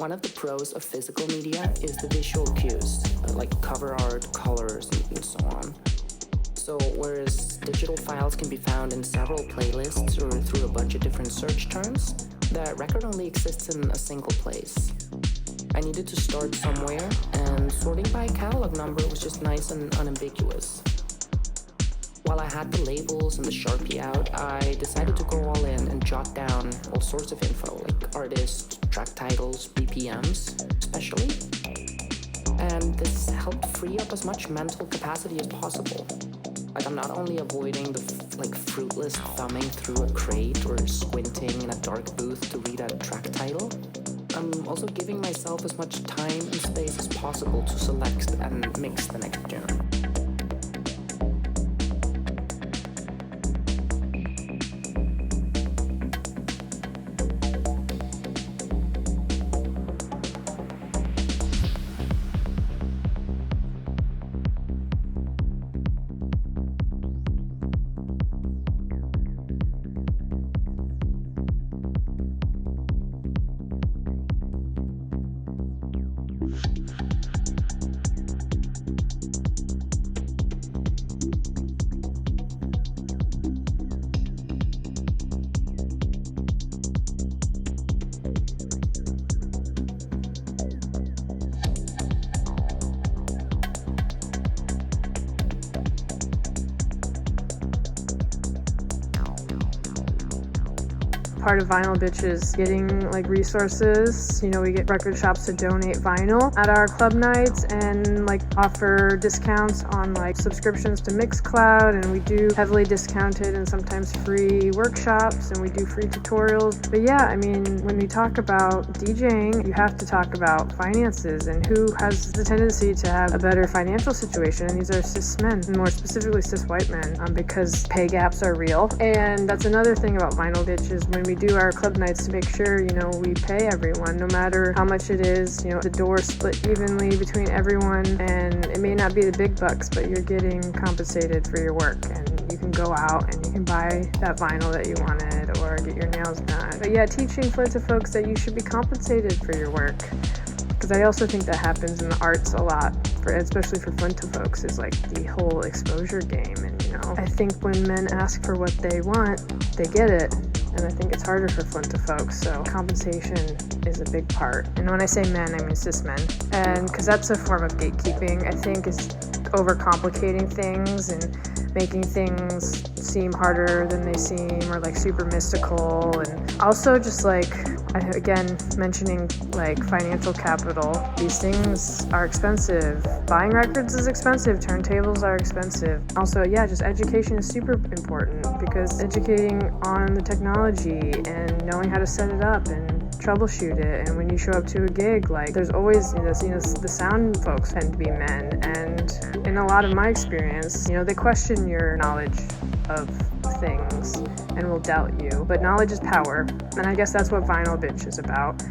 One of the pros of physical media is the visual cues, like cover art, colors, and so on. So whereas digital files can be found in several playlists or through a bunch of different search terms, the record only exists in a single place. I needed to start somewhere, and sorting by catalog number was just nice and unambiguous. While I had the labels and the Sharpie out, I decided to go all in and jot down all sorts of info, like artists, track titles, BPMs, especially. And this helped free up as much mental capacity as possible. Like, I'm not only avoiding the fruitless thumbing through a crate or squinting in a dark booth to read a track title, I'm also giving myself as much time and space as possible to select and mix the next tune. Part of Vinyl Bitch is getting resources. We get record shops to donate vinyl at our club nights and offer discounts on subscriptions to Mixcloud, and we do heavily discounted and sometimes free workshops, and we do free tutorials. But yeah, when we talk about DJing, you have to talk about finances and who has the tendency to have a better financial situation, and these are cis men, and more specifically cis white men, because pay gaps are real. And that's another thing about Vinyl Bitch is when we do our club nights to make sure, we pay everyone, no matter how much it is. The door split evenly between everyone, and it may not be the big bucks, but you're getting compensated for your work, and you can go out and you can buy that vinyl that you wanted or get your nails done. But yeah, teaching to folks that you should be compensated for your work, because I also think that happens in the arts a lot, especially for Flinta folks, is the whole exposure game. And I think when men ask for what they want, they get it. And I think it's harder for Flinta folks, so compensation is a big part. And when I say men, I mean cis men. And because that's a form of gatekeeping, I think, is overcomplicating things and making things seem harder than they seem, or super mystical. And also just again, mentioning financial capital. These things are expensive. Buying records is expensive. Turntables are expensive. Also, yeah, just education is super important, because educating on the technology and knowing how to set it up and troubleshoot it. And when you show up to a gig, there's always the sound folks tend to be men, and in a lot of my experience, they question your knowledge of things and will doubt you. But knowledge is power, and I guess that's what Vinyl Bitch is about.